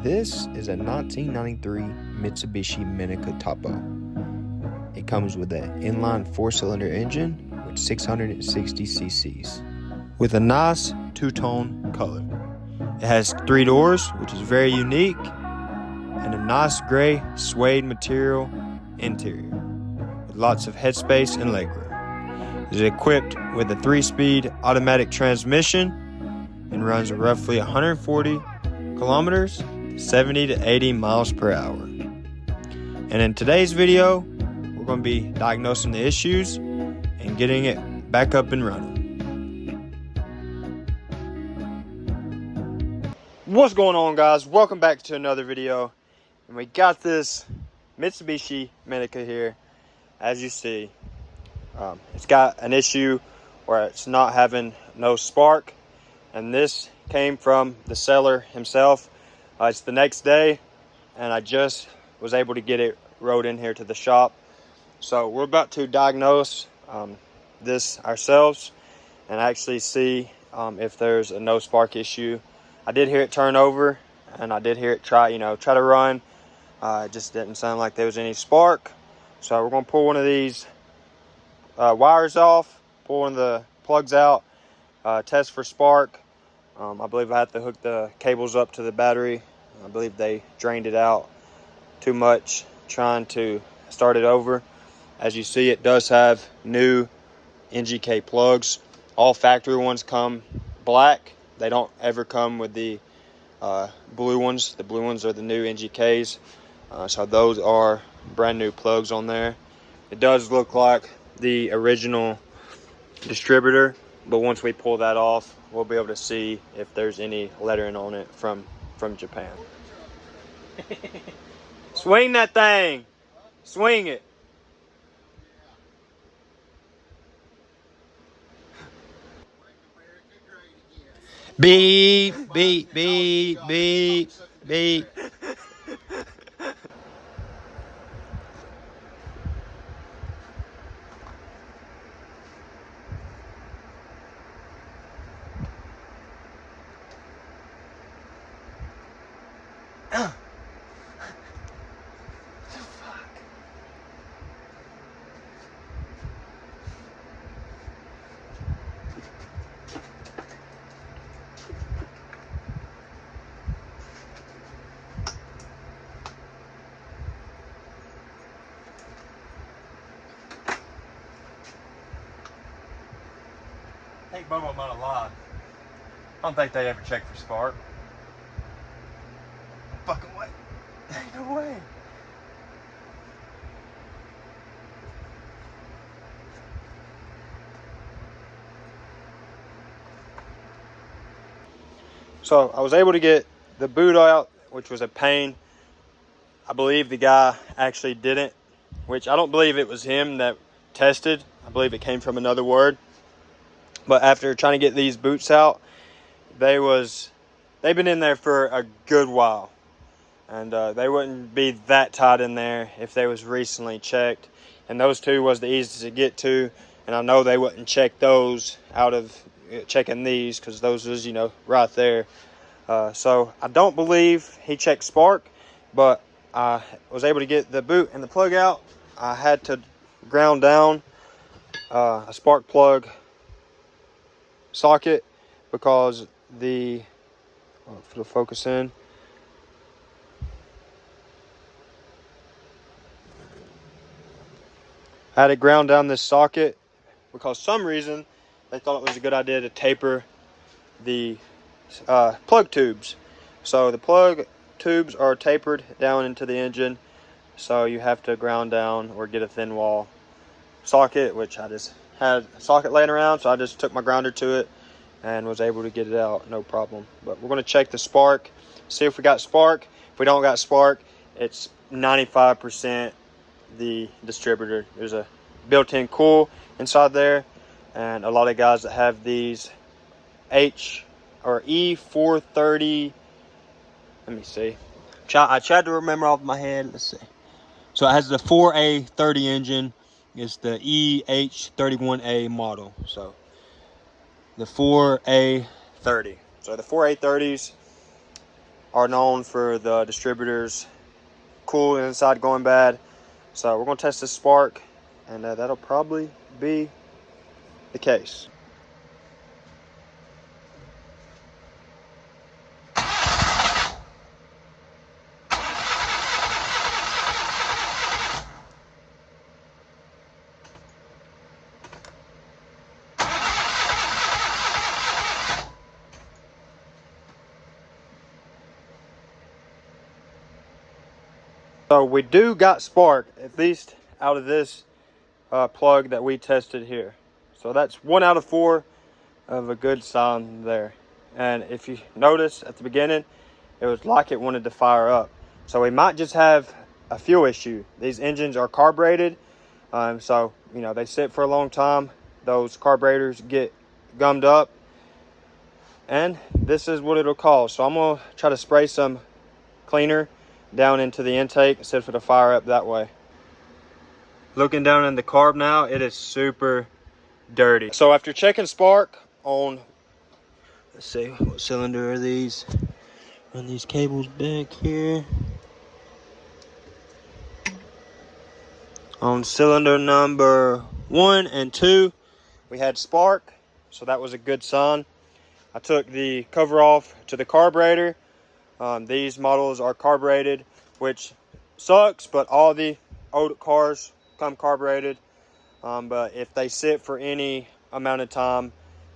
This is a 1993 Mitsubishi Toppo. It comes with an inline 4-cylinder engine with 660 cc's with a nice two-tone color. It has 3 doors, which is very unique, and a nice gray suede material interior with lots of headspace and legroom. It is equipped with a 3-speed automatic transmission and runs roughly 140 kilometers, 70 to 80 miles per hour. And in today's video, we're going to be diagnosing the issues and getting it back up and running. What's going on, guys? Welcome back to another video. And we got this Mitsubishi Medica here. As you see, it's got an issue where it's not having no spark, and this came from the seller himself. It's the next day, and I just was able to get it rode in here to the shop. So we're about to diagnose this ourselves and actually see if there's a no spark issue. I did hear it turn over, and I did hear it try to run. It just didn't sound like there was any spark. So we're going to pull one of these wires off, pull one of the plugs out, test for spark. I believe I have to hook the cables up to the battery. I believe they drained it out too much trying to start it over. As you see, it does have new NGK plugs. All factory ones come black. They don't ever come with the blue ones. The blue ones are the new NGKs. So those are brand new plugs on there. It does look like the original distributor, but once we pull that off, we'll be able to see if there's any lettering on it from Japan. Swing that thing. Swing it. Beep, beep, beep, beep, beep. I think Bobo might have lied. I don't think they ever check for spark. Fucking way. Ain't no way. So I was able to get the boot out, which was a pain. I believe the guy actually didn't, which I don't believe it was him that tested. I believe it came from another word. But after trying to get these boots out, they've been in there for a good while. And they wouldn't be that tight in there if they was recently checked. And those two was the easiest to get to. And I know they wouldn't check those out of checking these, because those was, right there. So I don't believe he checked spark, but I was able to get the boot and the plug out. I had to ground down a spark plug socket because for the focus in, I had to ground down this socket because some reason they thought it was a good idea to taper the plug tubes. So the plug tubes are tapered down into the engine, so you have to ground down or get a thin wall socket, which I just had a socket laying around, so I just took my grounder to it and was able to get it out, no problem. But we're going to check the spark, see if we got spark. If we don't got spark, it's 95% the distributor. There's a built-in coil inside there, and a lot of guys that have these E430, let me see, I tried to remember off my head. Let's see. So it has the 4A30 engine. It's the EH31A model. So the 4A30. So the 4A30s are known for the distributors cool inside going bad. So we're going to test this spark, and that'll probably be the case. So we do got spark, at least out of this plug that we tested here. So that's 1 out of 4 of a good sign there. And if you notice at the beginning, it was like it wanted to fire up. So we might just have a fuel issue. These engines are carbureted, so you know they sit for a long time. Those carburetors get gummed up, and this is what it'll cause. So I'm gonna try to spray some cleaner down into the intake instead of it to fire up that way. Looking down in the carb now, it is super dirty. So after checking spark on, let's see, what cylinder are these? Run these cables back here. On cylinder number 1 and 2, we had spark, so that was a good sign. I took the cover off to the carburetor. These models are carbureted, which sucks, but all the old cars come carbureted. But if they sit for any amount of time,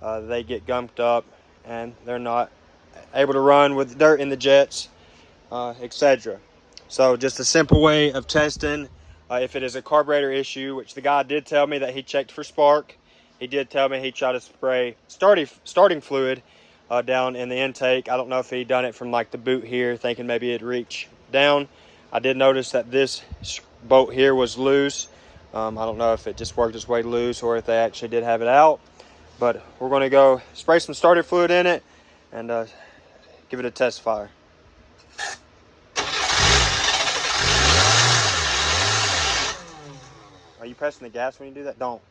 they get gunked up and they're not able to run with dirt in the jets, etc. So just a simple way of testing if it is a carburetor issue, which the guy did tell me that he checked for spark. He did tell me he tried to spray starting fluid down in the intake. I don't know if he done it from like the boot here, thinking maybe it'd reach down. I did notice that this bolt here was loose. I don't know if it just worked its way loose or if they actually did have it out. But we're going to go spray some starter fluid in it and give it a test fire. Are you pressing the gas when you do that? Don't.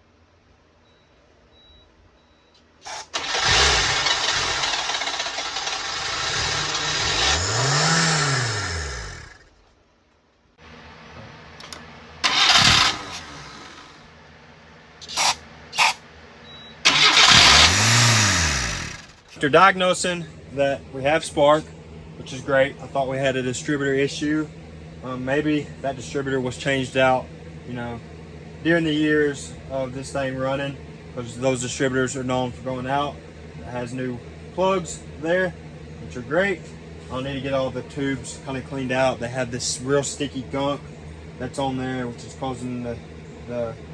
After diagnosing that we have spark, which is great, I thought we had a distributor issue. Maybe that distributor was changed out, you know, during the years of this thing running, because those distributors are known for going out. It has new plugs there, which are great. I'll need to get all the tubes kind of cleaned out. They have this real sticky gunk that's on there, which is causing the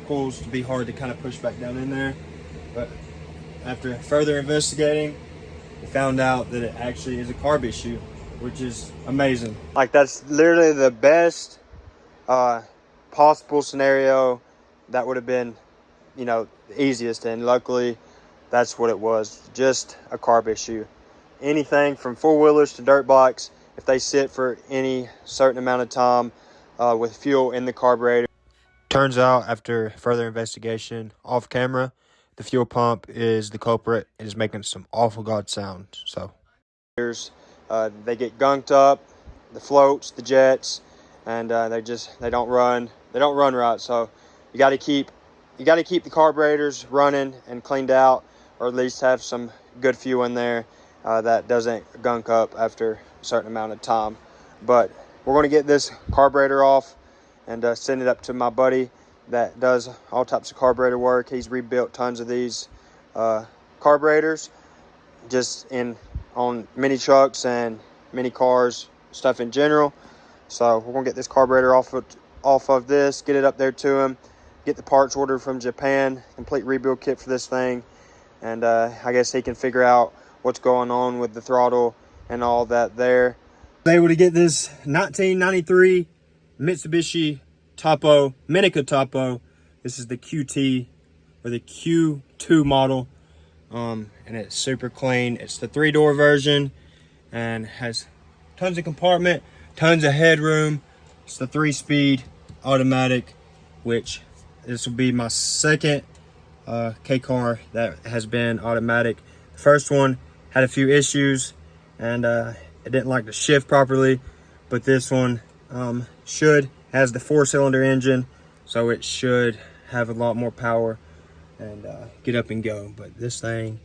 coils to be hard to kind of push back down in there. But after further investigating, we found out that it actually is a carb issue, which is amazing. Like, that's literally the best possible scenario that would have been, you know, the easiest, and luckily that's what it was, just a carb issue. Anything from four-wheelers to dirt bikes, if they sit for any certain amount of time with fuel in the carburetor. Turns out, after further investigation off camera, the fuel pump is the culprit. It is making some awful god sounds. So they get gunked up, the floats, the jets, and they don't run right. So you got to keep the carburetors running and cleaned out, or at least have some good fuel in there that doesn't gunk up after a certain amount of time. But we're going to get this carburetor off and send it up to my buddy that does all types of carburetor work. He's rebuilt tons of these carburetors just on mini trucks and mini cars, stuff in general. So we're gonna get this carburetor off of this, get it up there to him, get the parts ordered from Japan, complete rebuild kit for this thing, and I guess he can figure out what's going on with the throttle and all that there. I was able to get this 1993 Mitsubishi Toppo, Minica Toppo. This is the QT or the Q2 model, and it's super clean. It's the 3-door version and has tons of compartment, tons of headroom. It's the 3-speed automatic, which this will be my second K car that has been automatic. The first one had a few issues, and it didn't like to shift properly. But this one has the 4-cylinder engine, so it should have a lot more power and get up and go. But this thing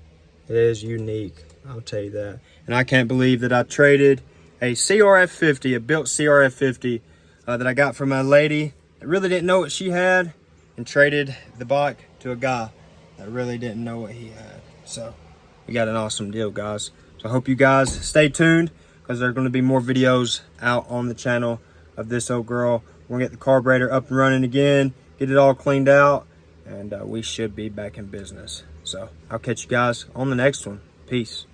is unique, I'll tell you that. And I can't believe that I traded a Crf50, a built Crf50 that I got from my lady that really didn't know what she had, and traded the bike to a guy that really didn't know what he had. So we got an awesome deal, guys. So I hope you guys stay tuned, because there are going to be more videos out on the channel of this old girl. We're going to get the carburetor up and running again, get it all cleaned out, and we should be back in business. So I'll catch you guys on the next one. Peace.